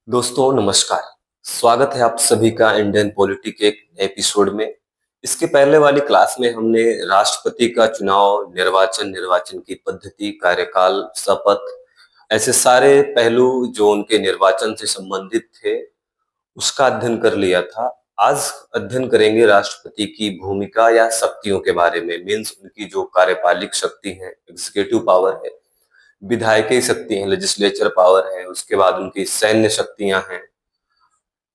दोस्तों नमस्कार। स्वागत है आप सभी का इंडियन पॉलिटी के एक नए एपिसोड में। इसके पहले वाली क्लास में हमने राष्ट्रपति का चुनाव, निर्वाचन की पद्धति, कार्यकाल, शपथ, ऐसे सारे पहलू जो उनके निर्वाचन से संबंधित थे, उसका अध्ययन कर लिया था। आज अध्ययन करेंगे राष्ट्रपति की भूमिका या शक्तियों के बारे में। मीन्स उनकी जो कार्यपालिक शक्ति है, एग्जीक्यूटिव पावर है, विधायिकी शक्ति है, लेजिस्लेचर पावर है, उसके बाद उनकी सैन्य शक्तियां हैं,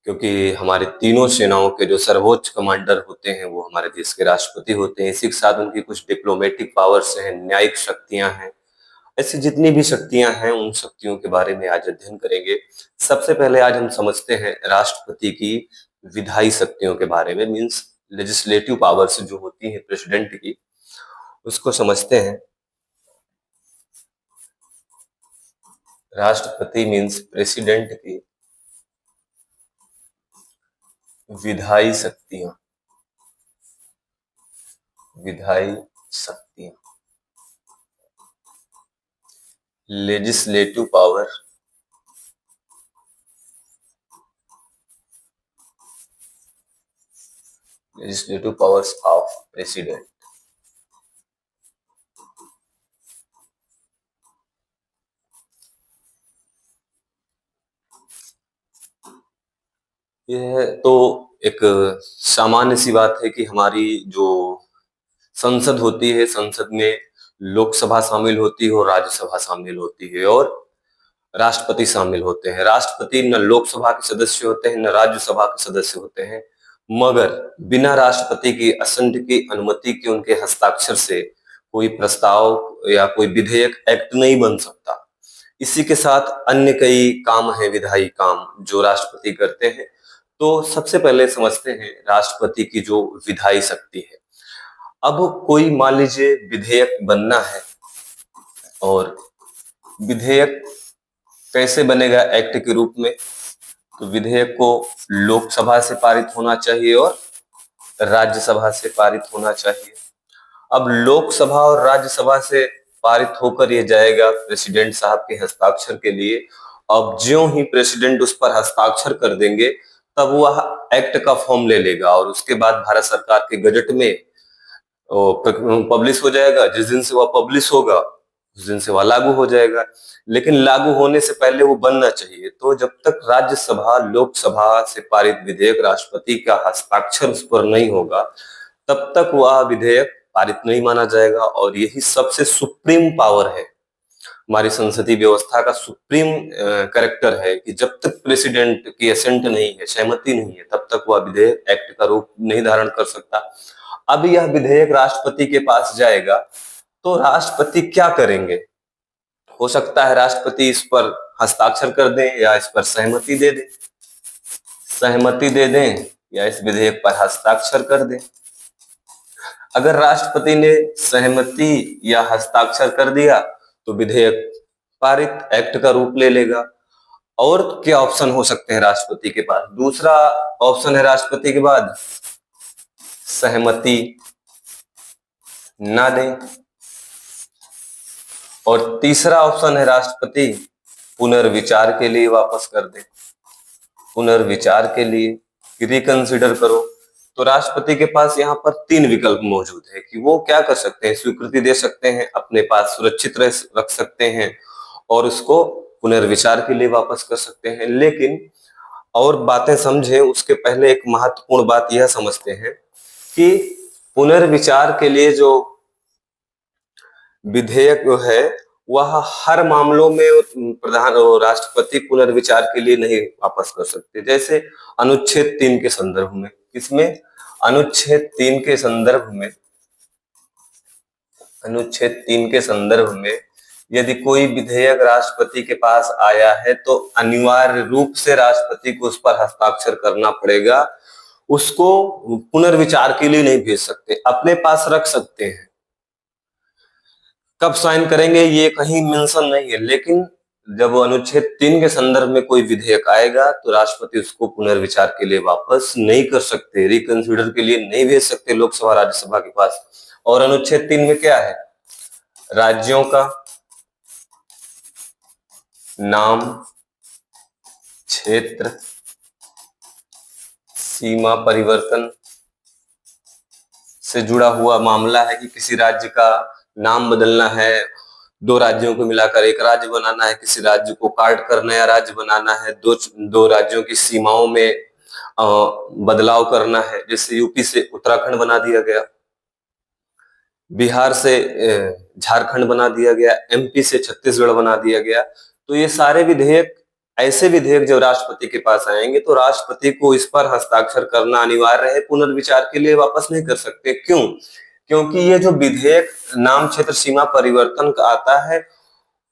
क्योंकि हमारे तीनों सेनाओं के जो सर्वोच्च कमांडर होते हैं वो हमारे देश के राष्ट्रपति होते हैं। इसी के साथ उनकी कुछ डिप्लोमेटिक पावर्स हैं, न्यायिक शक्तियां हैं। ऐसी जितनी भी शक्तियां हैं उन शक्तियों के बारे में आज अध्ययन करेंगे। सबसे पहले आज हम समझते हैं राष्ट्रपति की विधायी शक्तियों के बारे में। मीन्स लेजिस्लेटिव पावर्स जो होती है प्रेसिडेंट की, उसको समझते हैं। राष्ट्रपति मीन्स प्रेसिडेंट की विधायी शक्तियां, विधायी शक्तियां, legislative power, legislative powers of president. यह तो एक सामान्य सी बात है कि हमारी जो संसद होती है, संसद में लोकसभा शामिल होती है और राज्यसभा शामिल होती है और राष्ट्रपति शामिल होते हैं। राष्ट्रपति न लोकसभा के सदस्य होते हैं न राज्यसभा के सदस्य होते हैं, मगर बिना राष्ट्रपति की असंट की अनुमति के, उनके हस्ताक्षर से कोई प्रस्ताव या कोई विधेयक, एक्ट नहीं बन सकता। इसी के साथ अन्य कई काम हैं, विधायी काम जो राष्ट्रपति करते हैं। तो सबसे पहले समझते हैं राष्ट्रपति की जो विधायी शक्ति है। अब कोई मान लीजिए विधेयक बनना है, और विधेयक कैसे बनेगा एक्ट के रूप में? तो विधेयक को लोकसभा से पारित होना चाहिए और राज्यसभा से पारित होना चाहिए। अब लोकसभा और राज्यसभा से पारित होकर ये जाएगा प्रेसिडेंट साहब के हस्ताक्षर के लिए। अब ज्यों ही प्रेसिडेंट उस पर हस्ताक्षर कर देंगे तब वह एक्ट का फॉर्म ले लेगा और उसके बाद भारत सरकार के गजट में पब्लिश हो जाएगा। जिस दिन से वह पब्लिश होगा उस दिन से वह लागू हो जाएगा। लेकिन लागू होने से पहले वो बनना चाहिए। तो जब तक राज्यसभा लोकसभा से पारित विधेयक राष्ट्रपति का हस्ताक्षर उस पर नहीं होगा, तब तक वह विधेयक पारित नहीं माना जाएगा। और यही सबसे सुप्रीम पावर है, हमारी संसदीय व्यवस्था का सुप्रीम कैरेक्टर है कि जब तक प्रेसिडेंट की एसेंट नहीं है, सहमति नहीं है, तब तक वह विधेयक एक्ट का रूप नहीं धारण कर सकता। अब यह विधेयक राष्ट्रपति के पास जाएगा तो राष्ट्रपति क्या करेंगे? हो सकता है राष्ट्रपति इस पर हस्ताक्षर कर दें या इस पर सहमति दे दें, सहमति दे दें या इस विधेयक पर हस्ताक्षर कर दें। अगर राष्ट्रपति ने सहमति या हस्ताक्षर कर दिया तो विधेयक पारित, एक्ट का रूप ले लेगा। और क्या ऑप्शन हो सकते हैं राष्ट्रपति के पास? दूसरा ऑप्शन है राष्ट्रपति के बाद सहमति ना दें, और तीसरा ऑप्शन है राष्ट्रपति पुनर्विचार के लिए वापस कर दे, पुनर्विचार के लिए रिकंसिडर करो। तो राष्ट्रपति के पास यहाँ पर तीन विकल्प मौजूद है कि वो क्या कर सकते हैं। स्वीकृति दे सकते हैं, अपने पास सुरक्षित रख सकते हैं और उसको पुनर्विचार के लिए वापस कर सकते हैं। लेकिन और बातें समझे उसके पहले एक महत्वपूर्ण बात यह समझते हैं कि पुनर्विचार के लिए जो विधेयक है वह हर मामलों में प्रधान और राष्ट्रपति पुनर्विचार के लिए नहीं वापस कर सकते। जैसे अनुच्छेद 3 के संदर्भ में, किसमें? अनुच्छेद 3 के संदर्भ में, अनुच्छेद 3 के संदर्भ में यदि कोई विधेयक राष्ट्रपति के पास आया है तो अनिवार्य रूप से राष्ट्रपति को उस पर हस्ताक्षर करना पड़ेगा। उसको पुनर्विचार के लिए नहीं भेज सकते, अपने पास रख सकते हैं। कब साइन करेंगे ये कहीं मेंशन नहीं है, लेकिन जब अनुच्छेद 3 के संदर्भ में कोई विधेयक आएगा तो राष्ट्रपति उसको पुनर्विचार के लिए वापस नहीं कर सकते, रिकंसिडर के लिए नहीं भेज सकते लोकसभा राज्यसभा के पास। और अनुच्छेद 3 में क्या है? राज्यों का नाम, क्षेत्र सीमा परिवर्तन से जुड़ा हुआ मामला है कि किसी राज्य का नाम बदलना है, दो राज्यों को मिलाकर एक राज्य बनाना है, किसी राज्य को काट कर नया राज्य बनाना है, दो राज्यों की सीमाओं में बदलाव करना है। जैसे यूपी से उत्तराखंड बना दिया गया, बिहार से झारखंड बना दिया गया, एमपी से छत्तीसगढ़ बना दिया गया। तो ये सारे विधेयक, ऐसे विधेयक जब राष्ट्रपति के पास आएंगे तो राष्ट्रपति को इस पर हस्ताक्षर करना अनिवार्य है, पुनर्विचार के लिए वापस नहीं कर सकते। क्यों? क्योंकि ये जो विधेयक नाम क्षेत्र सीमा परिवर्तन का आता है,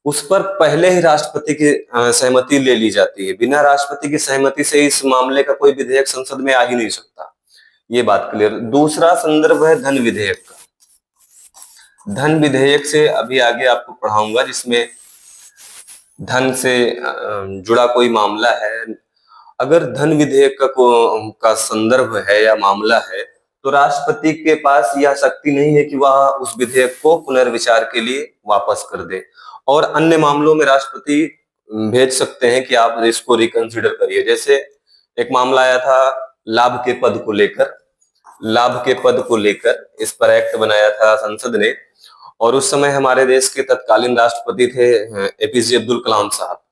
उस पर पहले ही राष्ट्रपति की सहमति ले ली जाती है। बिना राष्ट्रपति की सहमति से इस मामले का कोई विधेयक संसद में आ ही नहीं सकता। ये बात क्लियर। दूसरा संदर्भ है धन विधेयक का। धन विधेयक से अभी आगे आपको पढ़ाऊंगा, जिसमें धन से जुड़ा कोई मामला है। अगर धन विधेयक का संदर्भ है या मामला है तो राष्ट्रपति के पास यह शक्ति नहीं है कि वह उस विधेयक को पुनर्विचार के लिए वापस कर दे। और अन्य मामलों में राष्ट्रपति भेज सकते हैं कि आप इसको रिकंसिडर करिए। जैसे एक मामला आया था लाभ के पद को लेकर, लाभ के पद को लेकर इस पर एक्ट बनाया था संसद ने, और उस समय हमारे देश के तत्कालीन राष्ट्रपति थे एपीजे अब्दुल कलाम साहब।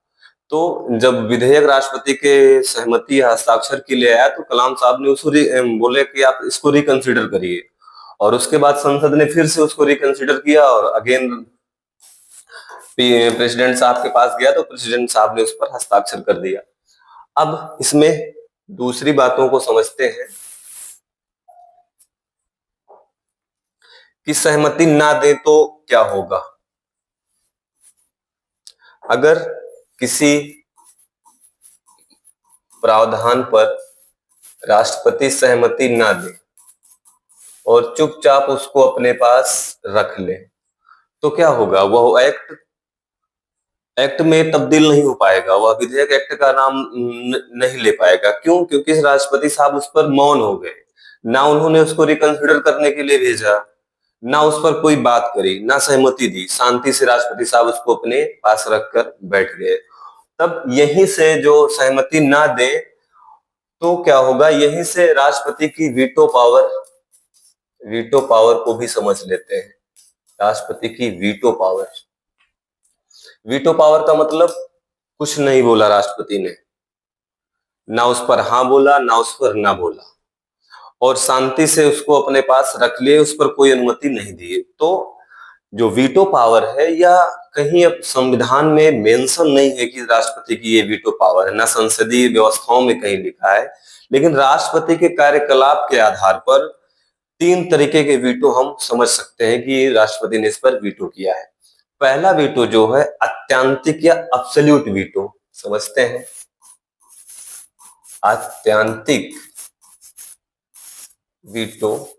तो जब विधेयक राष्ट्रपति के सहमति हस्ताक्षर के लिए आया तो कलाम साहब ने उसको बोले कि आप इसको रिकंसिडर करिए, और उसके बाद संसद ने फिर से उसको रिकंसिडर किया और अगेन प्रेसिडेंट साहब के पास गया तो प्रेसिडेंट साहब ने उस पर हस्ताक्षर कर दिया। अब इसमें दूसरी बातों को समझते हैं कि सहमति ना दे तो क्या होगा। अगर किसी प्रावधान पर राष्ट्रपति सहमति ना दे और चुपचाप उसको अपने पास रख ले तो क्या होगा? वह एक्ट में तब्दील नहीं हो पाएगा, वह विधेयक एक्ट का नाम नहीं ले पाएगा। क्यों? क्योंकि राष्ट्रपति साहब उस पर मौन हो गए, ना उन्होंने उसको रिकंसिडर करने के लिए भेजा, ना उस पर कोई बात करी, ना सहमति दी। शांति से राष्ट्रपति साहब उसको अपने पास रखकर बैठ गए। तब यहीं से जो सहमति ना दे तो क्या होगा, यहीं से राष्ट्रपति की वीटो पावर को भी समझ लेते हैं। राष्ट्रपति की वीटो पावर का मतलब कुछ नहीं बोला राष्ट्रपति ने, ना उस पर हाँ बोला ना उस पर ना बोला, और शांति से उसको अपने पास रख लिए, उस पर कोई अनुमति नहीं दी। तो जो वीटो पावर है, या कहीं अब संविधान में मेंशन नहीं है कि राष्ट्रपति की ये वीटो पावर है, ना संसदीय व्यवस्थाओं में कहीं लिखा है, लेकिन राष्ट्रपति के कार्यकलाप के आधार पर 3 तरीके के वीटो हम समझ सकते हैं कि राष्ट्रपति ने इस पर वीटो किया है। पहला वीटो जो है अत्यांतिक या अब्सोल्यूट वीटो, समझते हैं। अत्यांतिक वीटो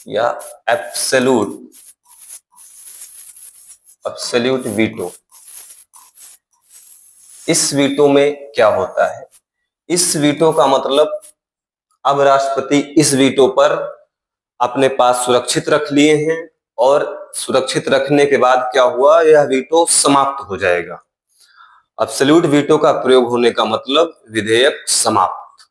या एब्सोल्यूट वीटो। इस वीटो में क्या होता है? इस वीटो का मतलब अब राष्ट्रपति इस वीटो पर अपने पास सुरक्षित रख लिए हैं, और सुरक्षित रखने के बाद क्या हुआ, यह वीटो समाप्त हो जाएगा। एब्सोल्यूट वीटो का प्रयोग होने का मतलब विधेयक समाप्त।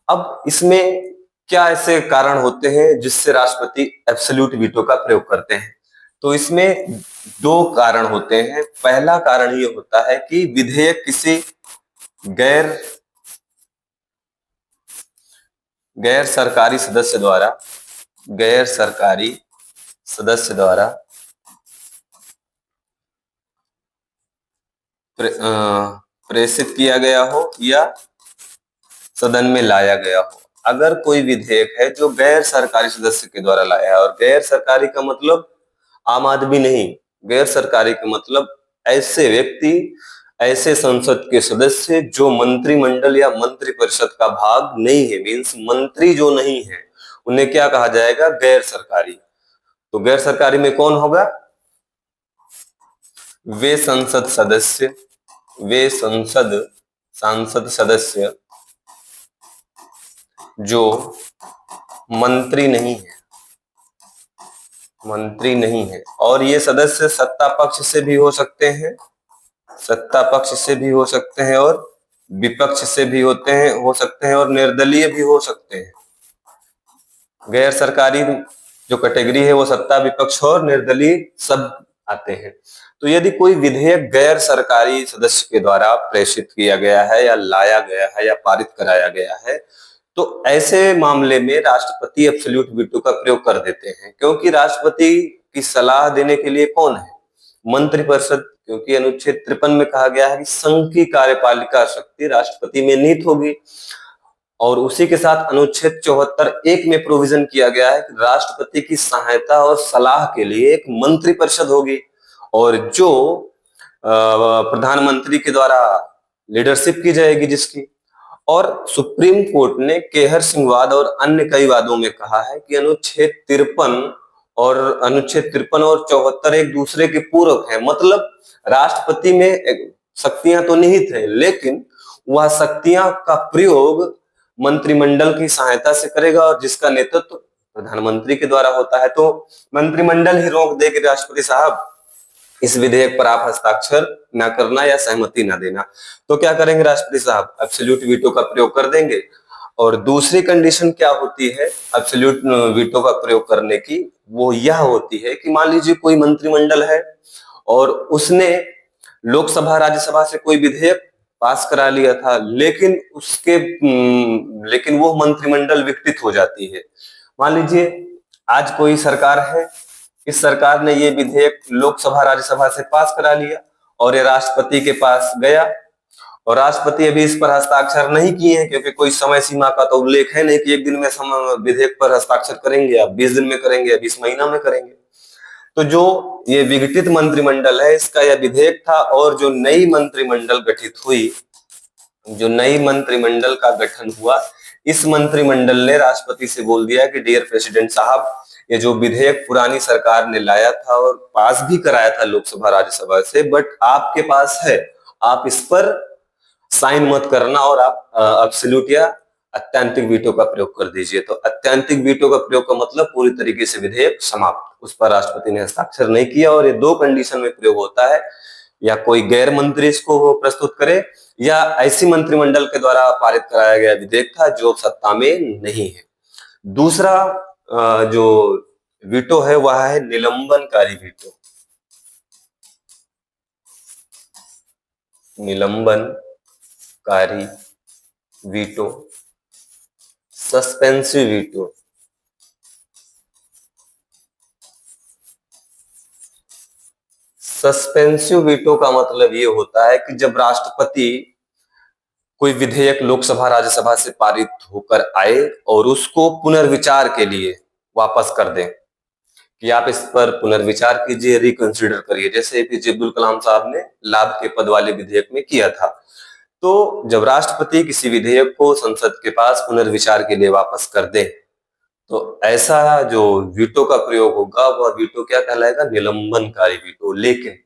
अब इसमें क्या ऐसे कारण होते हैं जिससे राष्ट्रपति एब्सोल्यूट वीटो का प्रयोग करते हैं? तो इसमें 2 कारण होते हैं। पहला कारण ये होता है कि विधेयक किसी गैर सरकारी सदस्य द्वारा प्रेषित किया गया हो या सदन में लाया गया हो। अगर कोई विधेयक है जो गैर सरकारी सदस्य के द्वारा लाया है, और गैर सरकारी का मतलब आम आदमी नहीं, गैर सरकारी का मतलब ऐसे व्यक्ति, ऐसे संसद के सदस्य जो मंत्रिमंडल या मंत्रिपरिषद का भाग नहीं है, मींस मंत्री जो नहीं है, उन्हें क्या कहा जाएगा? गैर सरकारी। तो गैर सरकारी में कौन होगा? वे सांसद सदस्य जो मंत्री नहीं है, और ये सदस्य सत्ता पक्ष से भी हो सकते हैं सत्ता पक्ष से भी हो सकते हैं और विपक्ष से भी हो सकते हैं और निर्दलीय भी हो सकते हैं। गैर सरकारी जो कैटेगरी है वो सत्ता, विपक्ष और निर्दलीय सब आते हैं। तो यदि कोई विधेयक गैर सरकारी सदस्य के द्वारा प्रेषित किया गया है या लाया गया है या पारित कराया गया है, तो ऐसे मामले में राष्ट्रपति एब्सोल्यूट वीटो का प्रयोग कर देते हैं, क्योंकि राष्ट्रपति की सलाह देने के लिए कौन है? मंत्रिपरिषद। क्योंकि अनुच्छेद 53 में कहा गया है कि संघ की कार्यपालिका शक्ति राष्ट्रपति में निहित होगी, और उसी के साथ अनुच्छेद 74(1) में प्रोविजन किया गया है कि राष्ट्रपति की सहायता और सलाह के लिए एक मंत्रिपरिषद होगी, और जो प्रधानमंत्री के द्वारा लीडरशिप की जाएगी जिसकी। और सुप्रीम कोर्ट ने केहर सिंह वाद और अन्य कई वादों में कहा है कि अनुच्छेद 53 और 74 एक दूसरे के पूरक है। मतलब राष्ट्रपति में शक्तियां तो निहित है, लेकिन वह शक्तियां का प्रयोग मंत्रिमंडल की सहायता से करेगा, और जिसका नेतृत्व प्रधानमंत्री के द्वारा होता है। तो मंत्रिमंडल ही रोक दे कि राष्ट्रपति साहब इस विधेयक पर आप हस्ताक्षर ना करना या सहमति ना देना, तो क्या करेंगे राष्ट्रपति साहब? एब्सोल्यूट वीटो का प्रयोग कर देंगे। और दूसरी कंडीशन क्या होती है एब्सोल्यूट वीटो का प्रयोग करने की? वो यह होती है कि मान लीजिए कोई मंत्रिमंडल है और उसने लोकसभा राज्यसभा से कोई विधेयक पास करा लिया था, लेकिन वो मंत्रिमंडल विघटित हो जाती है। मान लीजिए आज कोई सरकार है, इस सरकार ने ये विधेयक लोकसभा राज्यसभा से पास करा लिया और ये राष्ट्रपति के पास गया, और राष्ट्रपति अभी इस पर हस्ताक्षर नहीं किए हैं, क्योंकि कोई समय सीमा का तो उल्लेख है नहीं कि एक दिन में विधेयक पर हस्ताक्षर करेंगे या 20 दिन में करेंगे या 20 महीना में करेंगे। तो जो ये विघटित मंत्रिमंडल है, इसका यह विधेयक था, और जो नई मंत्रिमंडल गठित हुई, जो नई मंत्रिमंडल का गठन हुआ, इस मंत्रिमंडल ने राष्ट्रपति से बोल दिया कि डियर प्रेसिडेंट साहब, ये जो विधेयक पुरानी सरकार ने लाया था और पास भी कराया था लोकसभा राज्यसभा से, बट आपके पास है, आप इस पर साइन मत करना और आप एब्सोल्यूट या अत्यंतिक वीटो का प्रयोग कर दीजिए। तो अत्यंतिक वीटो का प्रयोग का मतलब पूरी तरीके से विधेयक समाप्त, उस पर राष्ट्रपति ने हस्ताक्षर नहीं किया। और ये दो कंडीशन में प्रयोग होता है, या कोई गैर मंत्री इसको प्रस्तुत करे, या ऐसी मंत्रिमंडल के द्वारा पारित कराया गया विधेयक था जो सत्ता में नहीं है। दूसरा जो वीटो है वह है निलंबनकारी वीटो। निलंबनकारी veto, suspensive veto. Suspensive veto का मतलब ये होता है कि जब राष्ट्रपति कोई विधेयक लोकसभा राज्यसभा से पारित होकर आए और उसको पुनर्विचार के लिए वापस कर दें कि आप इस पर पुनर्विचार कीजिए, रिकंसिडर करिए, जैसे एपीजे अब्दुल कलाम साहब ने लाभ के पद वाले विधेयक में किया था। तो जब राष्ट्रपति किसी विधेयक को संसद के पास पुनर्विचार के लिए वापस कर दे, तो ऐसा जो वीटो का प्रयोग होगा वह वीटो क्या कहलाएगा? निलंबनकारी वीटो। लेकिन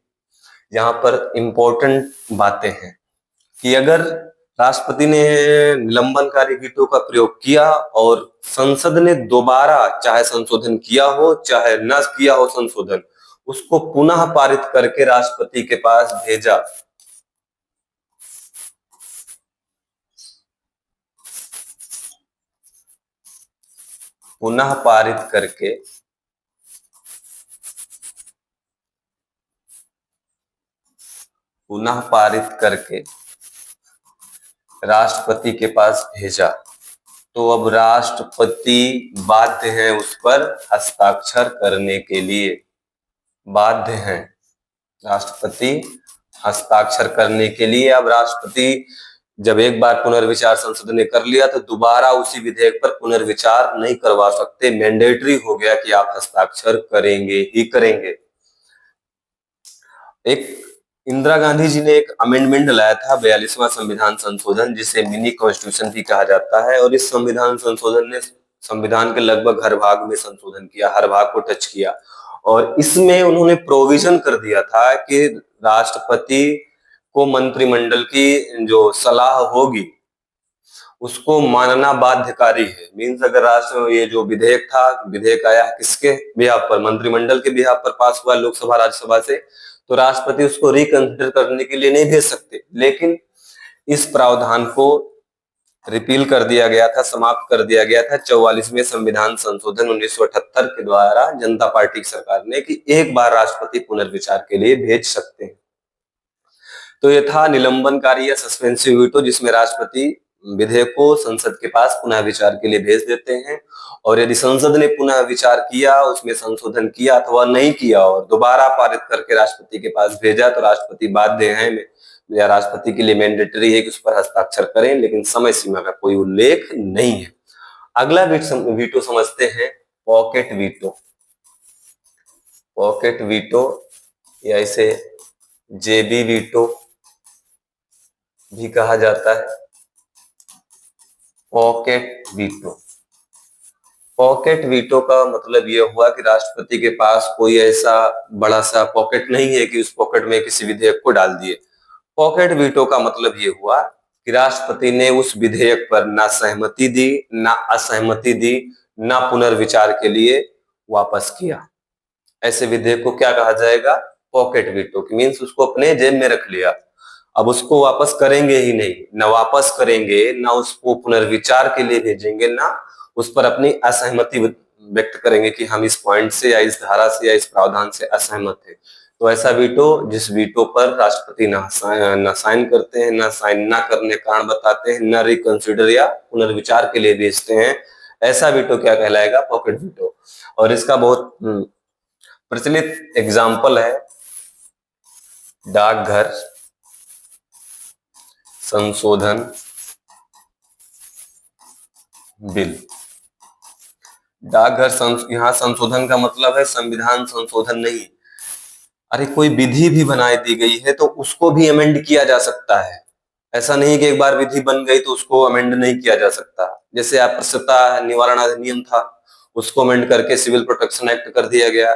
यहाँ पर इंपॉर्टेंट बातें हैं कि अगर राष्ट्रपति ने निलंबनकारी वीटो का प्रयोग किया और संसद ने दोबारा चाहे संशोधन किया हो चाहे न किया हो संशोधन, उसको पुनः पारित करके राष्ट्रपति के पास भेजा, पुनः पारित करके राष्ट्रपति के पास भेजा, तो अब राष्ट्रपति बाध्य है उस पर हस्ताक्षर करने के लिए, बाध्य हैं राष्ट्रपति हस्ताक्षर करने के लिए। अब राष्ट्रपति जब एक बार पुनर्विचार संसद ने कर लिया तो दोबारा उसी विधेयक पर पुनर्विचार नहीं करवा सकते, मैंडेटरी हो गया कि आप हस्ताक्षर करेंगे ही करेंगे। एक इंदिरा गांधी जी ने एक अमेंडमेंट लाया था, 42वां संविधान संशोधन, जिसे मिनी कॉन्स्टिट्यूशन भी कहा जाता है, और इस संविधान संशोधन ने संविधान के लगभग हर भाग में संशोधन किया, हर भाग को टच किया, और इसमें उन्होंने प्रोविजन कर दिया था कि राष्ट्रपति को मंत्रिमंडल की जो सलाह होगी उसको मानना बाध्यकारी है। मीन्स अगर राष्ट्र ये जो विधेयक आया किसके बिहाफ पर? मंत्रिमंडल के बिहाफ पर पास हुआ लोकसभा राज्यसभा से, तो राष्ट्रपति उसको रिकंसिडर करने के लिए नहीं भेज सकते। लेकिन इस प्रावधान को रिपील कर दिया गया था, समाप्त कर दिया गया था 44वें संविधान संशोधन 1978 के द्वारा जनता पार्टी की सरकार ने, कि एक बार राष्ट्रपति पुनर्विचार के लिए भेज सकते हैं। तो ये था निलंबनकारी या सस्पेंसिव वीटो, जिसमें राष्ट्रपति विधेयक को संसद के पास पुनः विचार के लिए भेज देते हैं, और यदि संसद ने पुनः विचार किया, उसमें संशोधन किया अथवा नहीं किया और दोबारा पारित करके राष्ट्रपति के पास भेजा, तो राष्ट्रपति बाध्य है या राष्ट्रपति के लिए मैंडेटरी है कि उस पर हस्ताक्षर करें, लेकिन समय सीमा का कोई उल्लेख नहीं है। अगला वीटो समझते हैं पॉकेट वीटो। पॉकेट वीटो या इसे जेबी वीटो भी कहा जाता है। पॉकेट वीटो, पॉकेट वीटो का मतलब यह हुआ कि राष्ट्रपति के पास कोई ऐसा बड़ा सा पॉकेट नहीं है कि उस पॉकेट में किसी विधेयक को डाल दिए। पॉकेट वीटो का मतलब ये हुआ कि राष्ट्रपति ने उस विधेयक पर ना सहमति दी, ना असहमति दी, ना पुनर्विचार के लिए वापस किया। ऐसे विधेयक को क्या कहा जाएगा? पॉकेट वीटो, की मीन्स उसको अपने जेब में रख लिया, अब उसको वापस करेंगे ही नहीं, ना वापस करेंगे, ना उसको पुनर्विचार के लिए भेजेंगे, ना उस पर अपनी असहमति व्यक्त करेंगे कि हम इस पॉइंट से या इस धारा से या इस प्रावधान से असहमत हैं। तो ऐसा वीटो, जिस वीटो पर राष्ट्रपति ना साइन करते हैं, ना साइन ना करने कारण बताते हैं, ना रिकंसिडर या पुनर्विचार के लिए भेजते हैं, ऐसा वीटो क्या कहलाएगा? Pocket veto. और इसका बहुत प्रचलित एग्जाम्पल है डाकघर संशोधन बिल। डाकघर यहाँ संशोधन का मतलब है संविधान संशोधन नहीं। अरे कोई विधि भी बनाई दी गई है तो उसको भी अमेंड किया जा सकता है। ऐसा नहीं कि एक बार विधि बन गई तो उसको अमेंड नहीं किया जा सकता। जैसे अप्रस्तुता निवारण अधिनियम था, उसको अमेंड करके सिविल प्रोटेक्शन एक्ट कर दिया गया।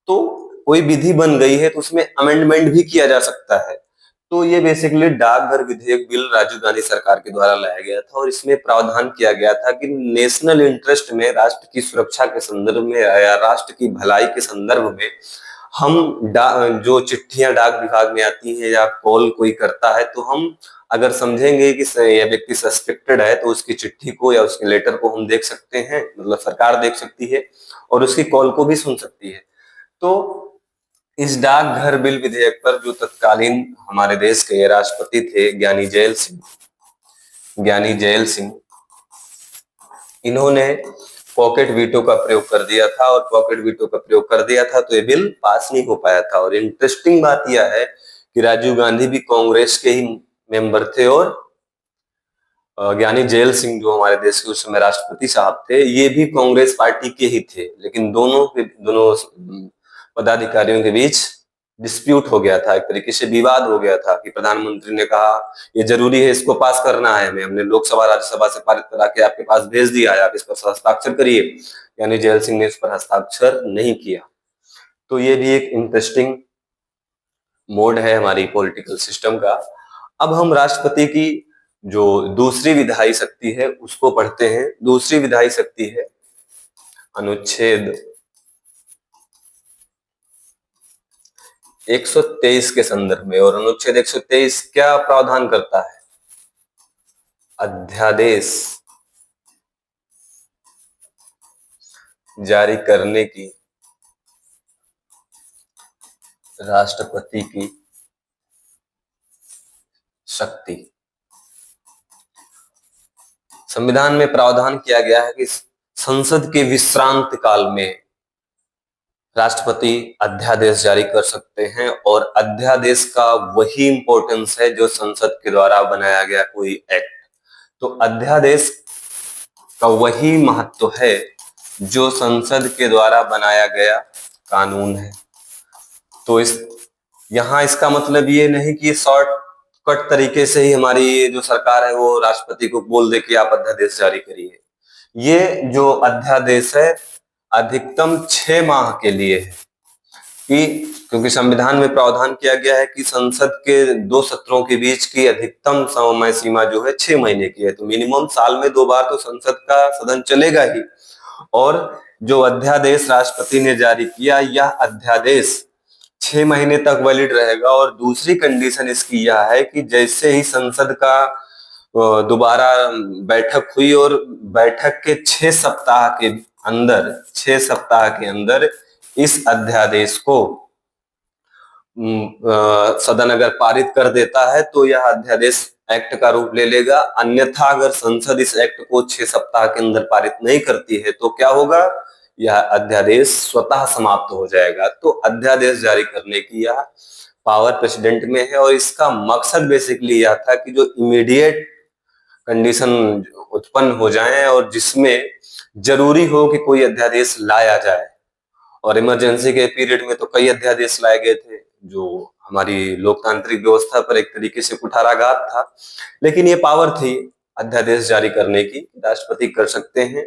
तो कोई विधि बन गई है तो उसमें अमेंडमेंट भी किया जा सकता है। तो ये बेसिकली डाकघर विधेयक बिल राजीव गांधी सरकार के द्वारा लाया गया था, और इसमें प्रावधान किया गया था कि नेशनल इंटरेस्ट में, राष्ट्र की सुरक्षा के संदर्भ में या राष्ट्र की भलाई के संदर्भ में, हम जो चिट्ठियां डाक विभाग में आती हैं या कॉल कोई करता है, तो हम अगर समझेंगे कि यह व्यक्ति सस्पेक्टेड है, तो उसकी चिट्ठी को या उसके लेटर को हम देख सकते हैं, मतलब सरकार देख सकती है और उसकी कॉल को भी सुन सकती है। तो इस डाकघर बिल विधेयक पर जो तत्कालीन हमारे देश के राष्ट्रपति थे ज्ञानी जैल सिंह, इन्होंने पॉकेट वीटो का प्रयोग कर दिया था, और पॉकेट वीटो का प्रयोग कर दिया था तो ये बिल पास नहीं हो पाया था। और इंटरेस्टिंग बात यह है कि राजीव गांधी भी कांग्रेस के ही मेंबर थे, और ज्ञानी जैल सिंह जो हमारे देश के उस समय राष्ट्रपति साहब थे, ये भी कांग्रेस पार्टी के ही थे। लेकिन दोनों पदाधिकारियों के बीच डिस्प्यूट हो गया था, एक तरीके से विवाद हो गया था कि प्रधानमंत्री ने कहा ये जरूरी है, इसको पास करना है, हमने लोकसभा राज्यसभा से पारित करा के आपके पास भेज दिया है, आप इस पर हस्ताक्षर करिए। यानी जैल सिंह ने इस पर हस्ताक्षर नहीं किया। तो ये भी एक इंटरेस्टिंग मोड है हमारी पॉलिटिकल सिस्टम का। अब हम राष्ट्रपति की जो दूसरी विधायी शक्ति है उसको पढ़ते हैं। दूसरी विधायी शक्ति है अनुच्छेद 123 के संदर्भ में। और अनुच्छेद 123 क्या प्रावधान करता है? अध्यादेश जारी करने की राष्ट्रपति की शक्ति। संविधान में प्रावधान किया गया है कि संसद के विश्रांत काल में राष्ट्रपति अध्यादेश जारी कर सकते हैं, और अध्यादेश का वही इंपॉर्टेंस है जो संसद के द्वारा बनाया गया कोई एक्ट। तो अध्यादेश का वही महत्व है जो संसद के द्वारा बनाया गया कानून है। तो यहाँ इसका मतलब ये नहीं कि शॉर्टकट तरीके से ही हमारी जो सरकार है वो राष्ट्रपति को बोल दे कि आप अध्यादेश जारी करिए। ये जो अध्यादेश है अधिकतम 6 माह के लिए है, क्योंकि संविधान में प्रावधान किया गया है कि संसद के 2 सत्रों के बीच की अधिकतम समय सीमा जो है 6 महीने की है। तो मिनिमम साल में 2 बार तो संसद का सदन चलेगा ही। और जो अध्यादेश राष्ट्रपति ने जारी किया, यह अध्यादेश 6 महीने तक वैलिड रहेगा। और दूसरी कंडीशन इसकी यह है कि जैसे ही संसद का दोबारा बैठक हुई और बैठक के 6 सप्ताह के अंदर 6 सप्ताह के अंदर इस अध्यादेश को सदन अगर पारित कर देता है तो यह अध्यादेश एक्ट का रूप ले लेगा। अन्यथा अगर संसद इस एक्ट को 6 सप्ताह के अंदर पारित नहीं करती है तो क्या होगा, यह अध्यादेश स्वतः समाप्त हो जाएगा। तो अध्यादेश जारी करने की यह पावर प्रेसिडेंट में है और इसका मकसद बेसिकली यह था कि जो इमीडिएट कंडीशन उत्पन्न हो जाए और जिसमें जरूरी हो कि कोई अध्यादेश लाया जाए। और इमरजेंसी के पीरियड में तो कई अध्यादेश लाए गए थे जो हमारी लोकतांत्रिक व्यवस्था पर एक तरीके से कुठाराघात था, लेकिन ये पावर थी अध्यादेश जारी करने की, राष्ट्रपति कर सकते हैं।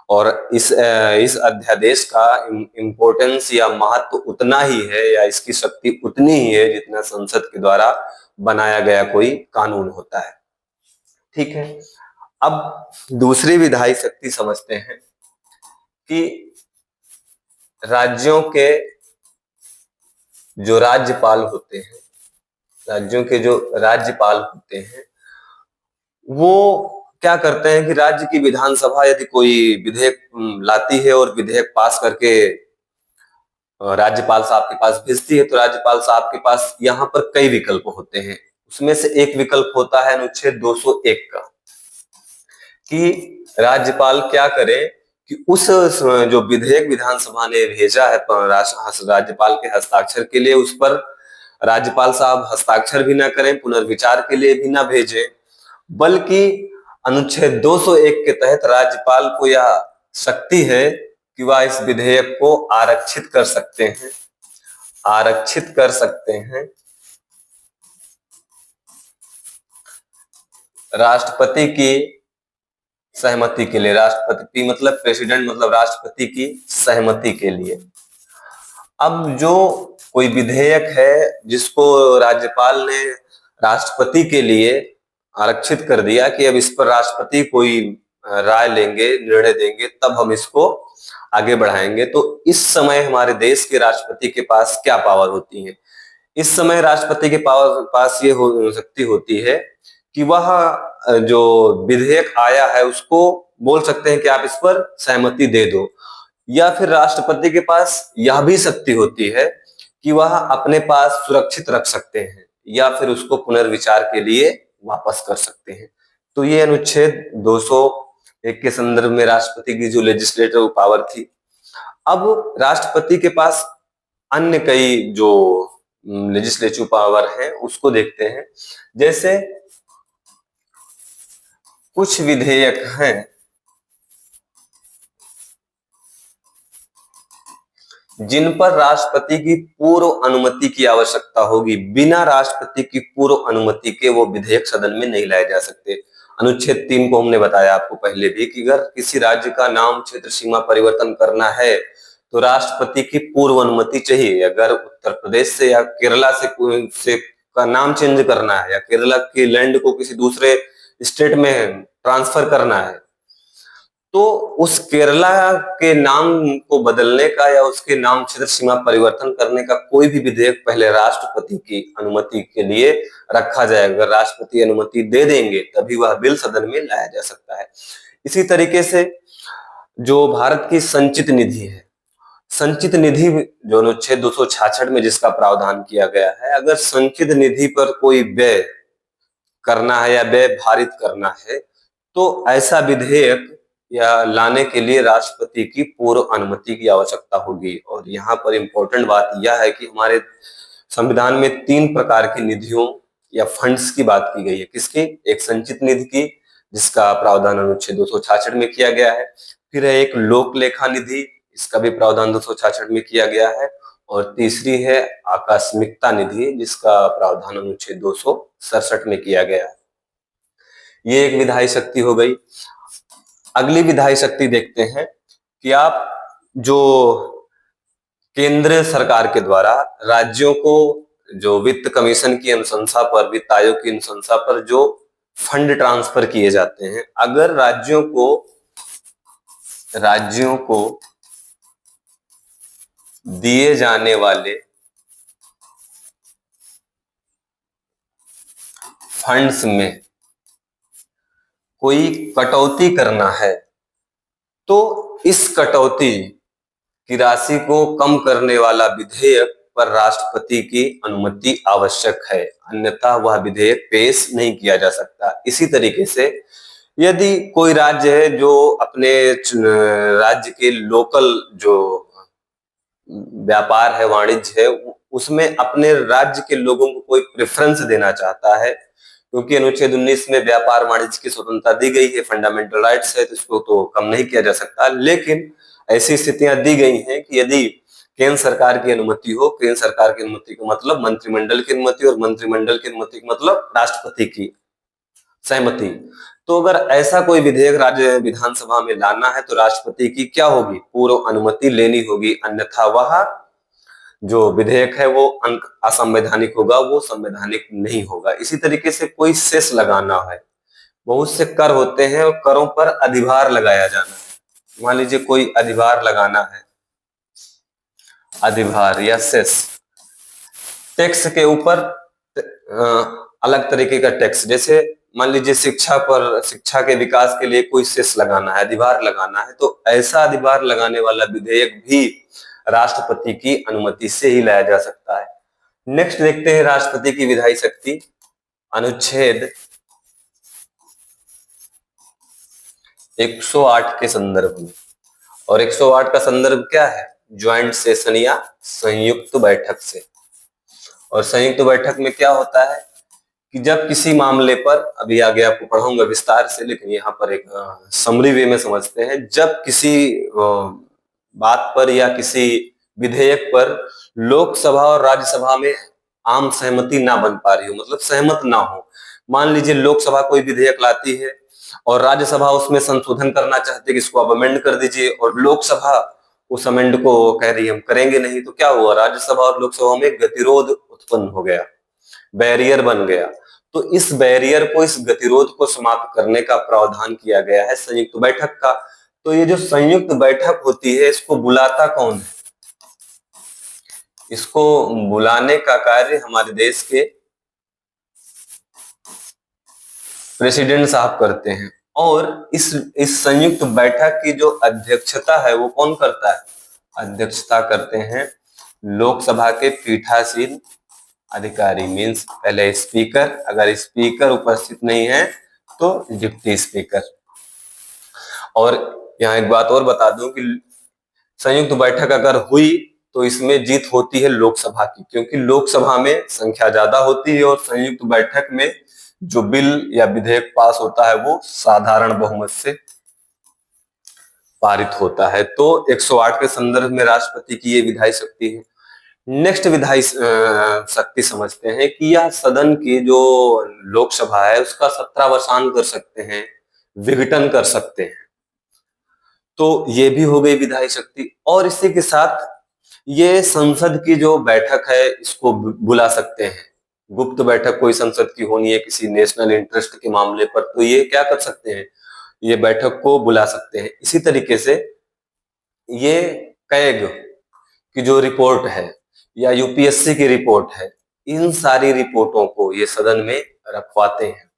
और इस अध्यादेश का इम्पोर्टेंस या महत्व उतना ही है या इसकी शक्ति उतनी ही है जितना संसद के द्वारा बनाया गया कोई कानून होता है। ठीक है, अब दूसरी विधायी शक्ति समझते हैं कि राज्यों के जो राज्यपाल होते हैं, राज्यों के जो राज्यपाल होते हैं वो क्या करते हैं कि राज्य की विधानसभा यदि कोई विधेयक लाती है और विधेयक पास करके राज्यपाल साहब के पास भेजती है तो राज्यपाल साहब के पास यहाँ पर कई विकल्प होते हैं। उसमें से एक विकल्प होता है अनुच्छेद 201 का, कि राज्यपाल क्या करे कि उस जो विधेयक विधानसभा ने भेजा है राज्यपाल के हस्ताक्षर के लिए, उस पर राज्यपाल साहब हस्ताक्षर भी ना करें, पुनर्विचार के लिए भी ना भेजें, बल्कि अनुच्छेद 201 के तहत राज्यपाल को यह शक्ति है कि वह इस विधेयक को आरक्षित कर सकते हैं, आरक्षित कर सकते हैं राष्ट्रपति की सहमति के लिए। राष्ट्रपति मतलब प्रेसिडेंट मतलब राष्ट्रपति की सहमति के लिए। अब जो कोई विधेयक है जिसको राज्यपाल ने राष्ट्रपति के लिए आरक्षित कर दिया कि अब इस पर राष्ट्रपति कोई राय लेंगे, निर्णय देंगे, तब हम इसको आगे बढ़ाएंगे, तो इस समय हमारे देश के राष्ट्रपति के पास क्या पावर होती है? इस समय राष्ट्रपति के पास ये शक्ति होती है कि वह जो विधेयक आया है उसको बोल सकते हैं कि आप इस पर सहमति दे दो, या फिर राष्ट्रपति के पास यह भी शक्ति होती है कि वह अपने पास सुरक्षित रख सकते हैं या फिर उसको पुनर्विचार के लिए वापस कर सकते हैं। तो ये अनुच्छेद 201 के संदर्भ में राष्ट्रपति की जो लेजिस्लेटिव पावर थी। अब राष्ट्रपति के पास अन्य कई जो लेजिस्लेटिव पावर है उसको देखते हैं। जैसे कुछ विधेयक हैं जिन पर राष्ट्रपति की पूर्व अनुमति की आवश्यकता होगी, बिना राष्ट्रपति की पूर्व अनुमति के वो विधेयक सदन में नहीं लाए जा सकते। अनुच्छेद 3 को हमने बताया आपको पहले भी कि अगर किसी राज्य का नाम क्षेत्र सीमा परिवर्तन करना है तो राष्ट्रपति की पूर्व अनुमति चाहिए। अगर उत्तर प्रदेश से या केरला से का नाम चेंज करना है या केरला के लैंड को किसी दूसरे स्टेट में ट्रांसफर करना है तो उस केरला के नाम को बदलने का या उसके नाम क्षेत्र सीमा परिवर्तन करने का कोई भी विधेयक पहले राष्ट्रपति की अनुमति के लिए रखा जाएगा। अगर राष्ट्रपति अनुमति दे देंगे तभी वह बिल सदन में लाया जा सकता है। इसी तरीके से जो भारत की संचित निधि है, संचित निधि जो अनुच्छेद 266 में जिसका प्रावधान किया गया है, अगर संचित निधि पर कोई व्यय करना है या व्यय भारित करना है तो ऐसा विधेयक या लाने के लिए राष्ट्रपति की पूर्व अनुमति की आवश्यकता होगी। और यहाँ पर इंपॉर्टेंट बात यह है कि हमारे संविधान में 3 प्रकार की निधियों या फंड्स की बात की गई है। किसकी? एक संचित निधि की जिसका प्रावधान अनुच्छेद 266 में किया गया है, फिर है एक लोक लेखा निधि, इसका भी प्रावधान 266 में किया गया है, और तीसरी है आकस्मिकता निधि जिसका प्रावधान अनुच्छेद 267 में किया गया है। ये एक विधायी शक्ति हो गई। अगली विधायी शक्ति देखते हैं कि आप जो केंद्र सरकार के द्वारा राज्यों को जो वित्त कमीशन की अनुशंसा पर, वित्त आयोग की अनुशंसा पर जो फंड ट्रांसफर किए जाते हैं, अगर राज्यों को दिए जाने वाले फंड्स में कोई कटौती करना है तो इस कटौती की राशि को कम करने वाला विधेयक पर राष्ट्रपति की अनुमति आवश्यक है, अन्यथा वह विधेयक पेश नहीं किया जा सकता। इसी तरीके से यदि कोई राज्य है जो अपने राज्य के लोकल जो व्यापार है, वाणिज्य है, उसमें अपने राज्य के लोगों को कोई प्रेफरेंस देना चाहता है, क्योंकि अनुच्छेद 19 में व्यापार वाणिज्य की स्वतंत्रता दी गई है, फंडामेंटल राइट्स है, तो इसको तो कम नहीं किया जा सकता। लेकिन ऐसी स्थितियां दी गई हैं कि यदि केंद्र सरकार की अनुमति हो, केंद्र सरकार की अनुमति का मतलब मंत्रिमंडल की अनुमति, और मंत्रिमंडल की अनुमति का मतलब राष्ट्रपति की सहमति, तो अगर ऐसा कोई विधेयक राज्य विधानसभा में लाना है तो राष्ट्रपति की क्या होगी, पूर्व अनुमति लेनी होगी, अन्यथा वह जो विधेयक है वो असंवैधानिक होगा, वो संवैधानिक नहीं होगा। इसी तरीके से कोई सेस लगाना है, बहुत से कर होते हैं और करों पर अधिभार लगाया जाना है। मान लीजिए कोई अधिभार लगाना है, अधिभार या सेस, टैक्स के ऊपर अलग तरीके का टैक्स, जैसे मान लीजिए शिक्षा पर, शिक्षा के विकास के लिए कोई सेस लगाना है, अधिभार लगाना है, तो ऐसा अधिभार लगाने वाला विधेयक भी राष्ट्रपति की अनुमति से ही लाया जा सकता है। नेक्स्ट देखते हैं राष्ट्रपति की विधायी शक्ति, अनुच्छेद 108 के संदर्भ में। और 108 का संदर्भ क्या है, ज्वाइंट सेशन या संयुक्त बैठक से। और संयुक्त बैठक में क्या होता है कि जब किसी मामले पर, अभी आगे आपको पढ़ाऊंगा विस्तार से, लेकिन यहाँ पर एक समरी वे में समझते हैं, जब किसी बात पर या किसी विधेयक पर लोकसभा और राज्यसभा में आम सहमति ना बन पा रही हो, मतलब सहमत ना हो। मान लीजिए लोकसभा कोई विधेयक लाती है और राज्यसभा उसमें संशोधन करना चाहती है कि इसको आप अमेंड कर दीजिए, और लोकसभा उस अमेंड को कह रही है हम करेंगे नहीं, तो क्या हुआ, राज्यसभा और लोकसभा में गतिरोध उत्पन्न हो गया, बैरियर बन गया। तो इस बैरियर को, इस गतिरोध को समाप्त करने का प्रावधान किया गया है संयुक्त बैठक का। तो ये जो संयुक्त बैठक होती है, इसको बुलाता कौन है, इसको बुलाने का कार्य हमारे देश के प्रेसिडेंट साहब करते हैं। और इस संयुक्त बैठक की जो अध्यक्षता है वो कौन करता है, अध्यक्षता करते हैं लोकसभा के पीठासीन अधिकारी, मींस पहले स्पीकर, अगर स्पीकर उपस्थित नहीं है तो डिप्टी स्पीकर। और यहाँ एक बात और बता दूं कि संयुक्त बैठक अगर हुई तो इसमें जीत होती है लोकसभा की, क्योंकि लोकसभा में संख्या ज्यादा होती है, और संयुक्त बैठक में जो बिल या विधेयक पास होता है वो साधारण बहुमत से पारित होता है। तो 108 के संदर्भ में राष्ट्रपति की ये विधायी शक्ति है। नेक्स्ट विधायी शक्ति समझते हैं कि यह सदन की जो लोकसभा है उसका सत्रावसान कर सकते हैं, विघटन कर सकते हैं। तो ये भी हो गई विधायी शक्ति। और इसी के साथ ये संसद की जो बैठक है इसको बुला सकते हैं। गुप्त बैठक कोई संसद की होनी है किसी नेशनल इंटरेस्ट के मामले पर, तो ये क्या कर सकते हैं, ये बैठक को बुला सकते हैं। इसी तरीके से ये कैग की जो रिपोर्ट है या यूपीएससी की रिपोर्ट है, इन सारी रिपोर्टों को ये सदन में रखवाते हैं,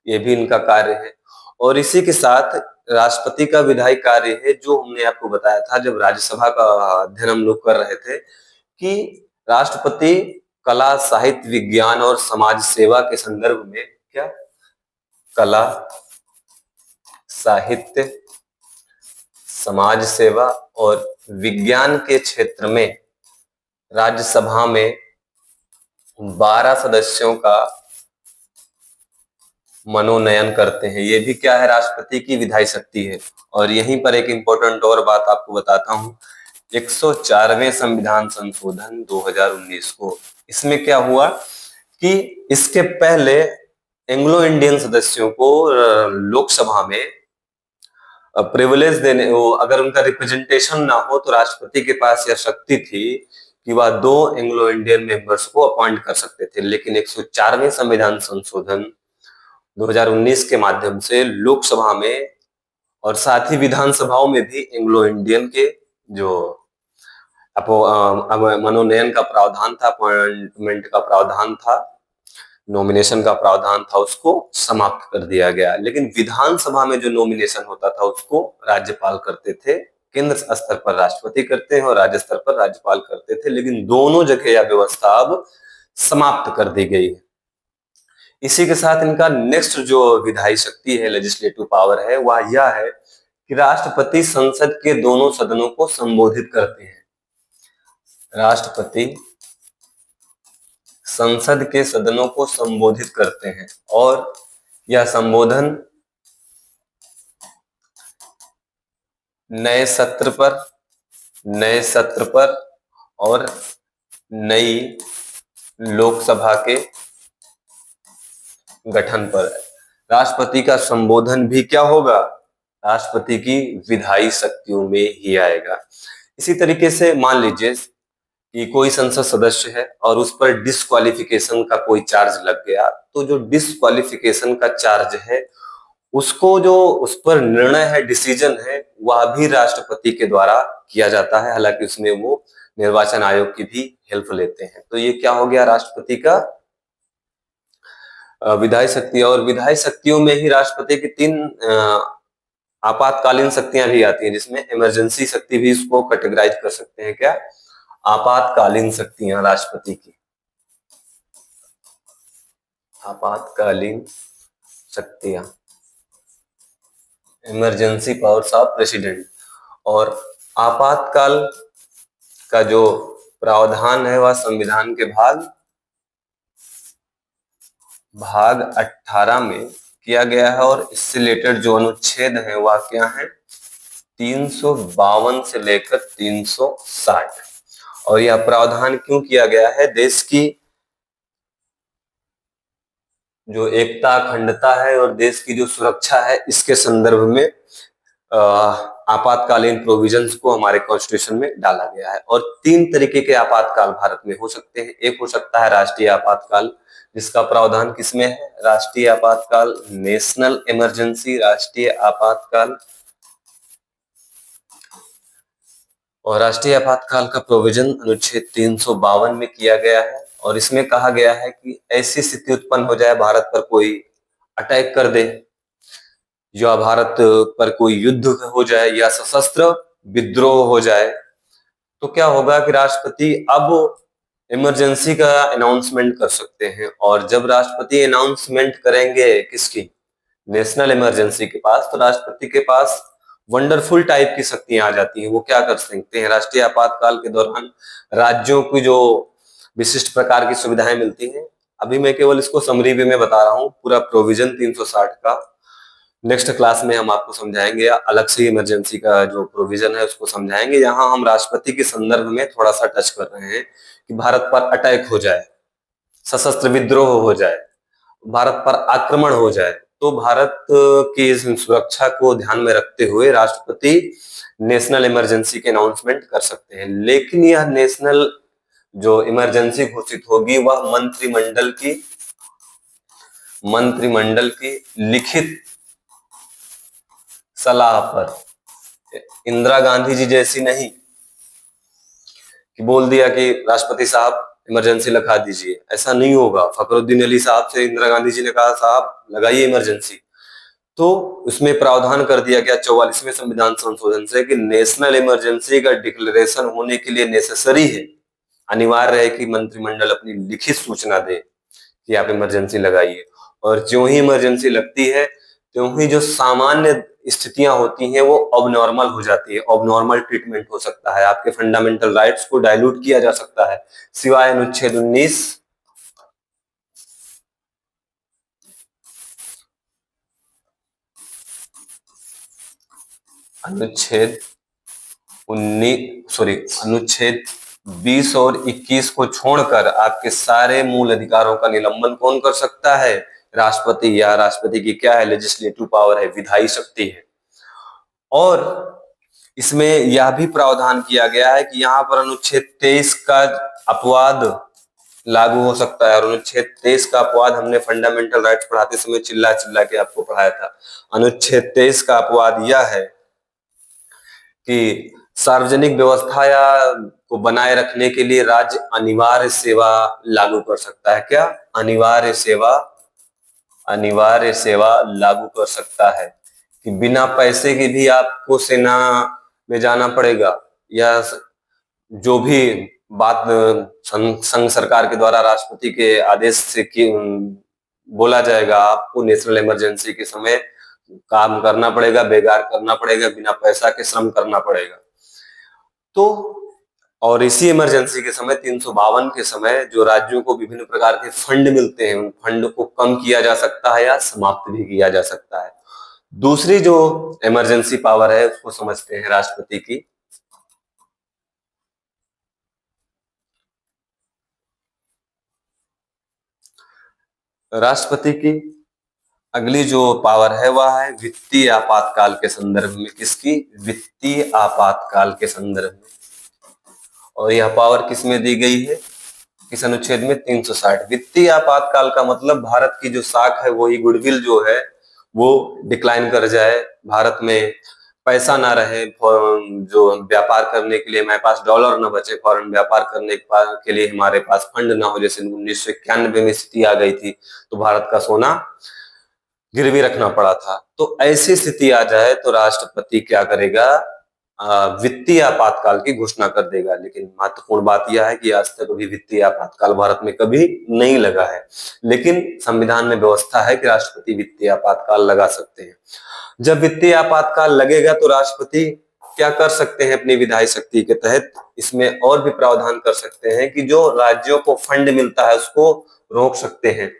ये भी इनका कार्य है। और इसी के साथ राष्ट्रपति का विधायी कार्य है, जो हमने आपको बताया था जब राज्यसभा का अध्ययन हम लोग कर रहे थे, कि राष्ट्रपति कला, साहित्य, विज्ञान और समाज सेवा के संदर्भ में, क्या, कला, साहित्य, समाज सेवा और विज्ञान के क्षेत्र में राज्यसभा में 12 सदस्यों का मनोनयन करते हैं। ये भी क्या है, राष्ट्रपति की विधायी शक्ति है। और यहीं पर एक इंपॉर्टेंट और बात आपको बताता हूं, 104वें संविधान संशोधन 2019 को, इसमें क्या हुआ कि इसके पहले एंग्लो इंडियन सदस्यों को लोकसभा में प्रिविलेज देने, अगर उनका रिप्रेजेंटेशन ना हो तो राष्ट्रपति के पास यह शक्ति थी कि वह 2 एंग्लो इंडियन मेंबर्स को अपॉइंट कर सकते थे। लेकिन 104वें संविधान संशोधन 2019 के माध्यम से लोकसभा में और साथ ही विधानसभाओं में भी एंग्लो इंडियन के जो मनोनयन का प्रावधान था, अपॉइंटमेंट का प्रावधान था, नॉमिनेशन का प्रावधान था उसको समाप्त कर दिया गया। लेकिन विधानसभा में जो नॉमिनेशन होता था उसको राज्यपाल करते थे। केंद्र स्तर पर राष्ट्रपति करते हैं और राज्य स्तर पर राज्यपाल करते थे, लेकिन दोनों जगह यह व्यवस्था अब समाप्त कर दी गई है। इसी के साथ इनका नेक्स्ट जो विधायी शक्ति है, लेजिस्लेटिव पावर है, वह यह है कि राष्ट्रपति संसद के दोनों सदनों को संबोधित करते हैं। राष्ट्रपति संसद के सदनों को संबोधित करते हैं और यह संबोधन नए सत्र पर और नई लोकसभा के गठन पर है। राष्ट्रपति का संबोधन भी क्या होगा? राष्ट्रपति की विधायी शक्तियों में ही आएगा। इसी तरीके से मान लीजिए कि कोई संसद सदस्य है और उस पर डिस्क्वालिफिकेशन का कोई चार्ज लग गया, तो जो डिस्क्वालिफिकेशन का चार्ज है उसको जो उस पर निर्णय है, डिसीजन है, वह भी राष्ट्रपति के द्वारा किया जाता है। हालांकि उसमें वो निर्वाचन आयोग की भी हेल्प लेते हैं। तो ये क्या हो गया? राष्ट्रपति का विधायी शक्ति। और विधायी शक्तियों में ही राष्ट्रपति की 3 आपातकालीन शक्तियां भी आती हैं, जिसमें इमरजेंसी शक्ति भी इसको कैटेगराइज कर सकते हैं। क्या? आपातकालीन शक्तियां राष्ट्रपति की, आपातकालीन शक्तियां, इमरजेंसी पावर्स ऑफ प्रेसिडेंट। और आपातकाल का जो प्रावधान है वह संविधान के भाग 18 में किया गया है और इससे रिलेटेड जो अनुच्छेद है वह क्या है? 352 से लेकर 360। और यह प्रावधान क्यों किया गया है? देश की जो एकता, अखंडता है और देश की जो सुरक्षा है, इसके संदर्भ में आपातकालीन प्रोविजंस को हमारे कॉन्स्टिट्यूशन में डाला गया है। और 3 तरीके के आपातकाल भारत में हो सकते हैं। एक हो सकता है राष्ट्रीय आपातकाल, जिसका प्रावधान किसमें है? राष्ट्रीय आपातकाल, नेशनल इमरजेंसी, राष्ट्रीय आपातकाल। और राष्ट्रीय आपातकाल का प्रोविजन अनुच्छेद 352 में किया गया है और इसमें कहा गया है कि ऐसी स्थिति उत्पन्न हो जाए, भारत पर कोई अटैक कर दे या भारत पर कोई युद्ध हो जाए या सशस्त्र विद्रोह हो जाए, तो क्या होगा कि राष्ट्रपति अब इमरजेंसी का अनाउंसमेंट कर सकते हैं। और जब राष्ट्रपति अनाउंसमेंट करेंगे किसकी? नेशनल इमरजेंसी के पास, तो राष्ट्रपति के पास वंडरफुल टाइप की शक्तियां आ जाती हैं। वो क्या कर सकते हैं? राष्ट्रीय आपातकाल के दौरान राज्यों की जो विशिष्ट प्रकार की सुविधाएं मिलती हैं, अभी मैं केवल इसको समरी वे में बता रहा हूँ। पूरा प्रोविजन 360 का नेक्स्ट क्लास में हम आपको समझाएंगे, या अलग से इमरजेंसी का जो प्रोविजन है उसको समझाएंगे। यहाँ हम राष्ट्रपति के संदर्भ में थोड़ा सा टच कर रहे हैं कि भारत पर अटैक हो जाए, सशस्त्र विद्रोह हो जाए, भारत पर आक्रमण हो जाए, तो भारत की इस सुरक्षा को ध्यान में रखते हुए राष्ट्रपति नेशनल इमरजेंसी के अनाउंसमेंट कर सकते हैं। लेकिन यह नेशनल जो इमरजेंसी घोषित होगी वह मंत्रिमंडल की लिखित सलाह पर, इंदिरा गांधी जी जैसी नहीं कि बोल दिया कि राष्ट्रपति साहब इमरजेंसी लगा दीजिए, ऐसा नहीं होगा। फखरुद्दीन अली साहब से इंदिरा गांधी जी ने कहा साहब लगाइए इमरजेंसी, तो उसमें प्रावधान कर दिया गया 44वें संविधान संशोधन से कि नेशनल इमरजेंसी का डिक्लेरेशन होने के लिए नेसेसरी है, अनिवार्य है कि मंत्रिमंडल अपनी लिखित सूचना दे कि आप इमरजेंसी लगाइए। और जो ही इमरजेंसी लगती है त्यों ही जो सामान्य स्थितियां होती हैं वो अबनॉर्मल हो जाती है। अबनॉर्मल ट्रीटमेंट हो सकता है, आपके फंडामेंटल राइट्स को डाइल्यूट किया जा सकता है, सिवाय अनुच्छेद 20 और 21 को छोड़कर आपके सारे मूल अधिकारों का निलंबन कौन कर सकता है? राष्ट्रपति। या राष्ट्रपति की क्या है? लेजिस्लेटिव पावर है, विधायी शक्ति है। और इसमें यह भी प्रावधान किया गया है कि यहाँ पर अनुच्छेद 23 का अपवाद लागू हो सकता है। और अनुच्छेद 23 का अपवाद हमने फंडामेंटल राइट्स पढ़ाते समय चिल्ला चिल्ला के आपको पढ़ाया था। अनुच्छेद 23 का अपवाद यह है कि सार्वजनिक व्यवस्था या को बनाए रखने के लिए राज्य अनिवार्य सेवा लागू कर सकता है। क्या? अनिवार्य सेवा लागू कर सकता है कि बिना पैसे के भी आपको सेना में जाना पड़ेगा, या जो भी बात संघ सरकार के द्वारा राष्ट्रपति के आदेश से बोला जाएगा, आपको नेशनल इमरजेंसी के समय काम करना पड़ेगा, बेगार करना पड़ेगा, बिना पैसा के श्रम करना पड़ेगा। तो और इसी इमरजेंसी के समय 352 के समय जो राज्यों को विभिन्न प्रकार के फंड मिलते हैं, उन फंड को कम किया जा सकता है या समाप्त भी किया जा सकता है। दूसरी जो इमरजेंसी पावर है उसको समझते हैं राष्ट्रपति की। राष्ट्रपति की अगली जो पावर है वह है वित्तीय आपातकाल के संदर्भ में। किसकी? वित्तीय आपातकाल के संदर्भ में। और यह पावर किसमें दी गई है? किस अनुच्छेद में? 360। वित्तीय आपातकाल का मतलब भारत की जो साख है, वही गुडविल जो है वो डिक्लाइन कर जाए, भारत में पैसा ना रहे, जो व्यापार करने के लिए हमारे पास डॉलर न बचे, फॉरेन व्यापार करने के लिए हमारे पास फंड ना हो। जैसे 1991 में स्थिति आ गई थी तो भारत का सोना गिरवी रखना पड़ा था। तो ऐसी स्थिति आ जाए तो राष्ट्रपति क्या करेगा? वित्तीय आपातकाल की घोषणा कर देगा। लेकिन महत्वपूर्ण बात यह है कि आज तक अभी वित्तीय आपातकाल भारत में कभी नहीं लगा है, लेकिन संविधान में व्यवस्था है कि राष्ट्रपति वित्तीय आपातकाल लगा सकते हैं। जब वित्तीय आपातकाल लगेगा तो राष्ट्रपति क्या कर सकते हैं अपनी विधायी शक्ति के तहत? इसमें और भी प्रावधान कर सकते हैं कि जो राज्यों को फंड मिलता है उसको रोक सकते हैं,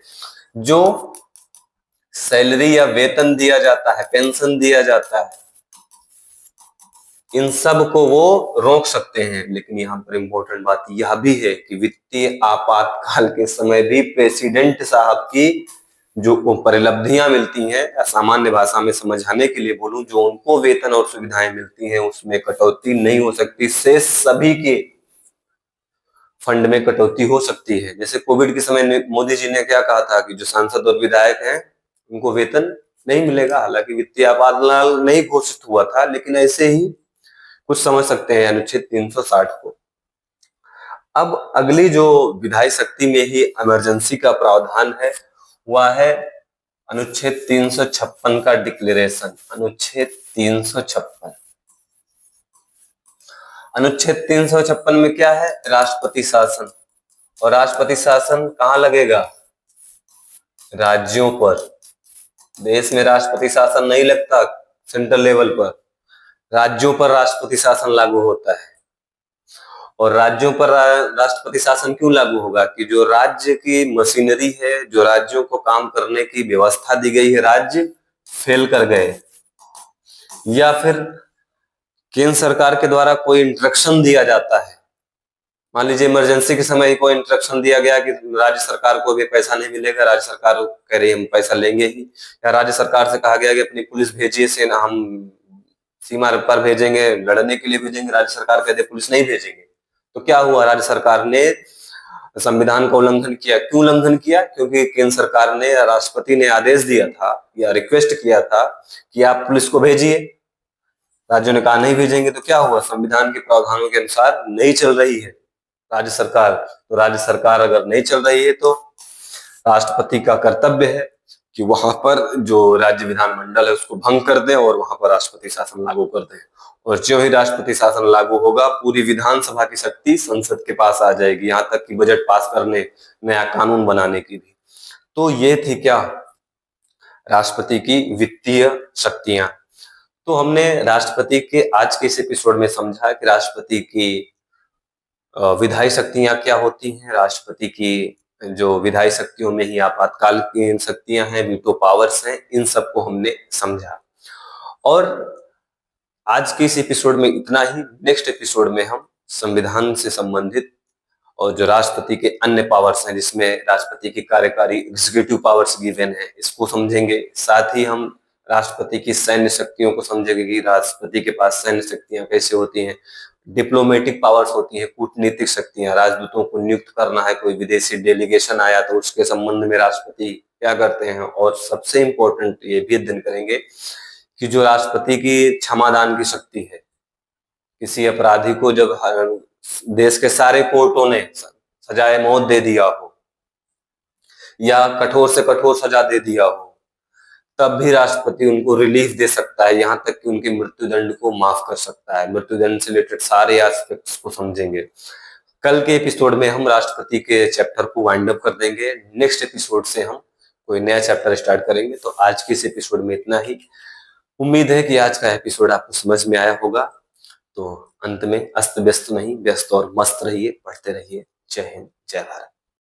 जो सैलरी या वेतन दिया जाता है, पेंशन दिया जाता है, इन सब को वो रोक सकते हैं। लेकिन यहाँ पर इंपॉर्टेंट बात यह भी है कि वित्तीय आपातकाल के समय भी प्रेसिडेंट साहब की जो परिलब्धियां मिलती हैं, या सामान्य भाषा में समझाने के लिए बोलूं, जो उनको वेतन और सुविधाएं मिलती हैं उसमें कटौती नहीं हो सकती। शेष सभी के फंड में कटौती हो सकती है। जैसे कोविड के समय मोदी जी ने क्या कहा था कि जो सांसद और विधायक हैं उनको वेतन नहीं मिलेगा। हालांकि वित्तीय आपातकाल नहीं घोषित हुआ था, लेकिन ऐसे ही कुछ समझ सकते हैं अनुच्छेद 360 को। अब अगली जो विधायी शक्ति में ही इमरजेंसी का प्रावधान है वह है अनुच्छेद 356 का डिक्लेरेशन। अनुच्छेद 356। अनुच्छेद 356 में क्या है? राष्ट्रपति शासन। और राष्ट्रपति शासन कहाँ लगेगा? राज्यों पर। देश में राष्ट्रपति शासन नहीं लगता सेंट्रल लेवल पर, राज्यों पर राष्ट्रपति शासन लागू होता है। और राज्यों पर राष्ट्रपति शासन क्यों लागू होगा? कि जो राज्य की मशीनरी है, जो राज्यों को काम करने की व्यवस्था दी गई है, राज्य फेल कर गए, या फिर केंद्र सरकार के द्वारा कोई इंस्ट्रक्शन दिया जाता है। मान लीजिए इमरजेंसी के समय कोई इंस्ट्रक्शन दिया गया कि राज्य सरकार को भी पैसा नहीं मिलेगा, राज्य सरकार कह रही है हम पैसा लेंगे ही, या राज्य सरकार से कहा गया कि अपनी पुलिस भेजिए, सेना हम सीमा पर भेजेंगे, लड़ने के लिए भेजेंगे, राज्य सरकार कहते पुलिस नहीं भेजेंगे। तो क्या हुआ? राज्य सरकार ने संविधान का उल्लंघन किया। क्यों उल्लंघन किया? क्योंकि केंद्र सरकार ने, राष्ट्रपति ने आदेश दिया था या रिक्वेस्ट किया था कि आप पुलिस को भेजिए, राज्यों ने कहा नहीं भेजेंगे। तो क्या हुआ? संविधान के प्रावधानों के अनुसार नहीं चल रही है राज्य सरकार। तो राज्य सरकार अगर नहीं चल रही है तो राष्ट्रपति का कर्तव्य है कि वहां पर जो राज्य विधानमंडल है उसको भंग कर दें और वहां पर राष्ट्रपति शासन लागू कर दें। और जो ही राष्ट्रपति शासन लागू होगा, पूरी विधानसभा की शक्ति संसद के पास आ जाएगी, यहाँ तक कि बजट पास करने, नया कानून बनाने की भी। तो ये थी क्या? राष्ट्रपति की वित्तीय शक्तियां। तो हमने राष्ट्रपति के आज के इस एपिसोड में समझा कि राष्ट्रपति की विधायी शक्तियां क्या होती हैं। राष्ट्रपति की जो विधायी शक्तियों में ही आपातकाल की शक्तियां हैं, वीटो पावर्स हैं, इन सबको हमने समझा। और आज के इस एपिसोड में इतना ही। नेक्स्ट एपिसोड में हम संविधान से संबंधित और जो राष्ट्रपति के अन्य पावर्स हैं, जिसमें राष्ट्रपति की कार्यकारी एग्जीक्यूटिव पावर्स गिवन है, इसको समझेंगे। साथ ही हम राष्ट्रपति की सैन्य शक्तियों को समझेंगे कि राष्ट्रपति के पास सैन्य शक्तियां कैसे होती हैं। डिप्लोमेटिक पावर्स होती हैं, कूटनीतिक शक्तियां, राजदूतों को नियुक्त करना है, कोई विदेशी डेलीगेशन आया तो उसके संबंध में राष्ट्रपति क्या करते हैं। और सबसे इंपॉर्टेंट ये भी अध्ययन करेंगे कि जो राष्ट्रपति की क्षमादान की शक्ति है, किसी अपराधी को जब देश के सारे कोर्टों ने सजाए मौत दे दिया हो या कठोर से कठोर सजा दे दिया हो, तब भी राष्ट्रपति उनको रिलीफ दे सकता है, यहाँ तक कि उनके मृत्युदंड को माफ कर सकता है। मृत्युदंड से रिलेटेड सारे एस्पेक्ट्स को समझेंगे। कल के एपिसोड में हम राष्ट्रपति के चैप्टर को वाइंड अप कर देंगे। नेक्स्ट एपिसोड से हम कोई नया चैप्टर स्टार्ट करेंगे। तो आज के इस एपिसोड में इतना ही। उम्मीद है कि आज का एपिसोड आपको समझ में आया होगा। तो अंत में अस्त व्यस्त नहीं, व्यस्त और मस्त रहिए, पढ़ते रहिए। जय हिंद, जय भारत।